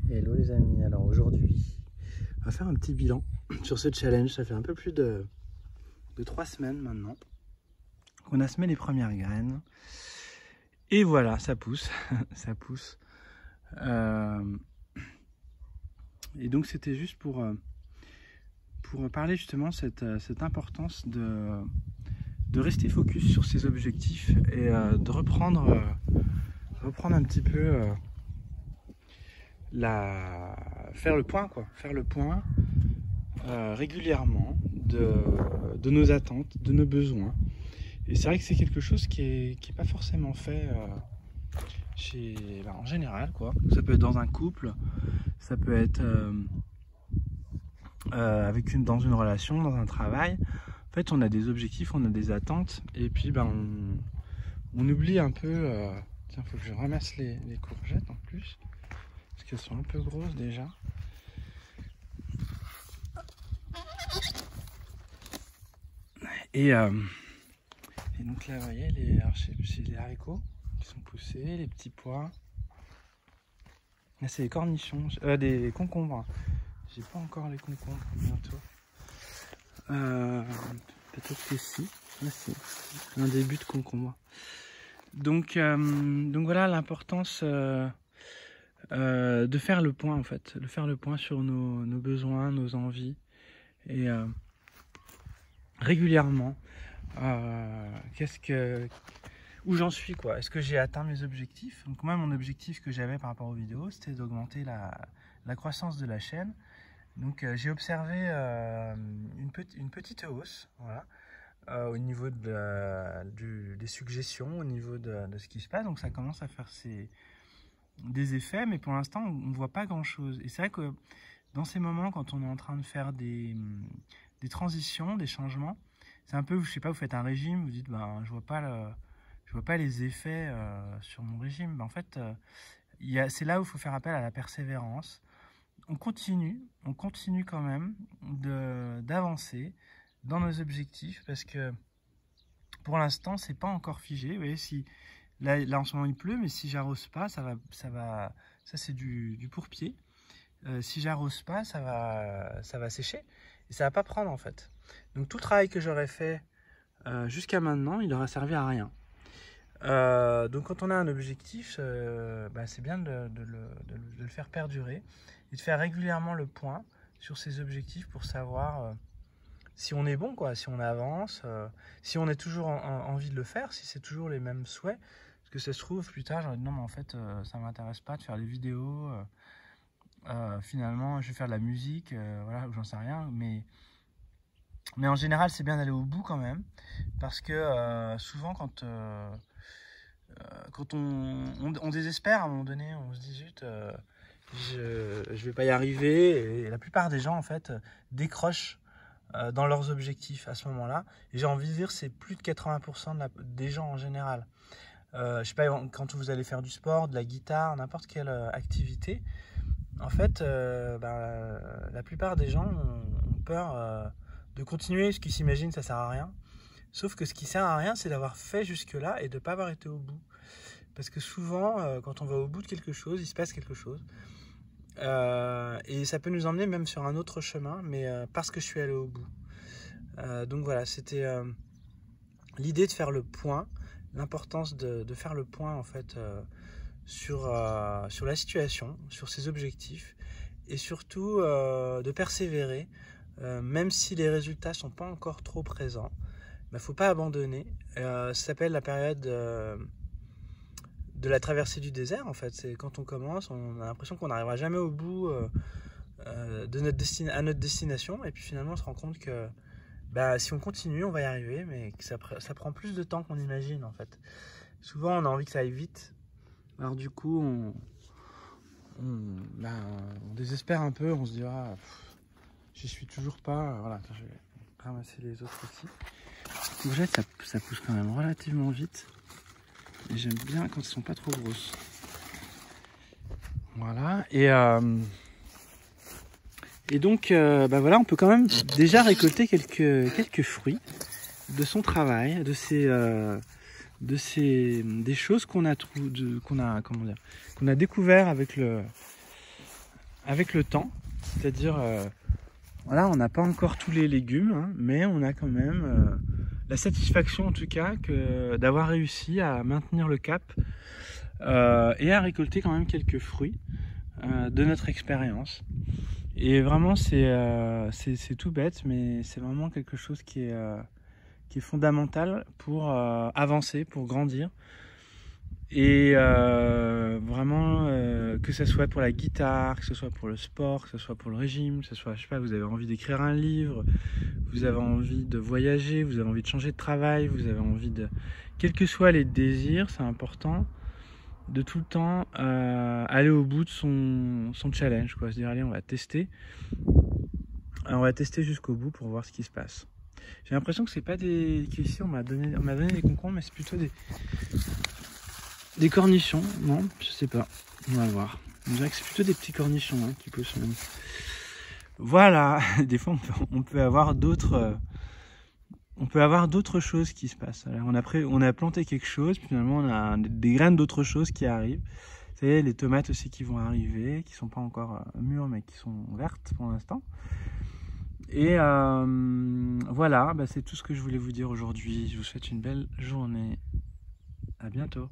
Hello les amis, alors aujourd'hui on va faire un petit bilan sur ce challenge. Ça fait un peu plus de 3 semaines maintenant qu'on a semé les premières graines et voilà, ça pousse ça pousse et donc c'était juste pour parler justement cette importance de rester focus sur ses objectifs et de reprendre un petit peu faire le point régulièrement de nos attentes, de nos besoins. Et c'est vrai que c'est quelque chose qui est pas forcément fait en général quoi. Ça peut être dans un couple, ça peut être dans une relation, dans un travail. En fait, on a des objectifs, on a des attentes, et puis on oublie un peu. Tiens, faut que je ramasse les courgettes en plus, parce qu'elles sont un peu grosses déjà. Et donc là, vous voyez, c'est les haricots qui sont poussés, les petits pois. Là, c'est les cornichons, des concombres. J'ai pas encore les concombres bientôt. Peut-être que si. Là, c'est un début de concombre. Donc voilà l'importance de faire le point en fait, de faire le point sur nos besoins, nos envies et régulièrement où j'en suis quoi. Est-ce que j'ai atteint mes objectifs? Donc moi mon objectif que j'avais par rapport aux vidéos, c'était d'augmenter la croissance de la chaîne. Donc j'ai observé une petite hausse, voilà, au niveau des suggestions, au niveau de ce qui se passe. Donc ça commence à faire des effets, mais pour l'instant on ne voit pas grand chose. Et c'est vrai que dans ces moments, quand on est en train de faire des transitions, des changements, c'est un peu, je sais pas, vous faites un régime, vous dites je vois pas les effets sur mon régime. En fait, c'est là où il faut faire appel à la persévérance. On continue quand même d'avancer dans nos objectifs, parce que pour l'instant c'est pas encore figé. Vous voyez, si là en ce moment il pleut, mais si j'arrose pas, ça c'est du pourpier. Si j'arrose pas, ça va sécher et ça va pas prendre en fait. Donc tout le travail que j'aurais fait jusqu'à maintenant, il aura servi à rien. Donc quand on a un objectif, c'est bien de le faire perdurer et de faire régulièrement le point sur ses objectifs pour savoir si on est bon, quoi, si on avance, si on est toujours envie de le faire, si c'est toujours les mêmes souhaits. Parce que ça se trouve, plus tard, j'aurais dit non, mais en fait, ça m'intéresse pas de faire des vidéos. Finalement, je vais faire de la musique, voilà, j'en sais rien. Mais en général, c'est bien d'aller au bout quand même. Parce que souvent, quand on désespère, à un moment donné, on se dit zut, je vais pas y arriver. Et la plupart des gens, en fait, décrochent dans leurs objectifs à ce moment-là. Et j'ai envie de dire, c'est plus de 80% des gens en général. Je sais pas, quand vous allez faire du sport, de la guitare, n'importe quelle activité, en fait, la plupart des gens ont peur de continuer, ce qu'ils s'imaginent, ça sert à rien. Sauf que ce qui sert à rien, c'est d'avoir fait jusque-là et de ne pas avoir été au bout. Parce que souvent, quand on va au bout de quelque chose, il se passe quelque chose. Et ça peut nous emmener même sur un autre chemin, mais parce que je suis allé au bout. Donc voilà, c'était l'idée de faire le point, l'importance de faire le point en fait sur la situation, sur ses objectifs, et surtout de persévérer, même si les résultats ne sont pas encore trop présents. Il ne faut pas abandonner. Ça s'appelle la période de la traversée du désert en fait. C'est quand on commence, on a l'impression qu'on n'arrivera jamais au bout à notre destination, et puis finalement on se rend compte que si on continue on va y arriver, mais que ça prend plus de temps qu'on imagine en fait. Souvent on a envie que ça aille vite, alors du coup on désespère un peu, on se dit j'y suis toujours pas. Voilà, je vais ramasser les autres aussi. Les courgettes ça pousse quand même relativement vite. Et j'aime bien quand elles sont pas trop grosses. Voilà. Et donc, voilà, on peut quand même déjà récolter quelques fruits de son travail, des choses qu'on a découvert avec avec le temps, c'est-à-dire voilà, on n'a pas encore tous les légumes, hein, mais on a quand même la satisfaction en tout cas d'avoir réussi à maintenir le cap et à récolter quand même quelques fruits de notre expérience. Et vraiment c'est tout bête, mais c'est vraiment quelque chose qui est fondamental pour avancer, pour grandir. Et vraiment que ce soit pour la guitare, que ce soit pour le sport, que ce soit pour le régime, que ce soit, je sais pas, vous avez envie d'écrire un livre, vous avez envie de voyager, vous avez envie de changer de travail, vous avez envie de... Quels que soient les désirs, c'est important de tout le temps aller au bout de son challenge, quoi. Se dire, allez, on va tester jusqu'au bout pour voir ce qui se passe. J'ai l'impression que c'est pas des... Qu'ici on m'a donné des concombres, mais c'est plutôt des cornichons, non, je sais pas, on va voir. On dirait que c'est plutôt des petits cornichons hein, qui poussent même. Voilà, des fois on peut avoir d'autres choses qui se passent. Alors, on a planté quelque chose, puis finalement on a des graines d'autres choses qui arrivent. Vous savez, les tomates aussi qui vont arriver, qui sont pas encore mûres mais qui sont vertes pour l'instant. Et voilà, bah, c'est tout ce que je voulais vous dire aujourd'hui. Je vous souhaite une belle journée. À bientôt.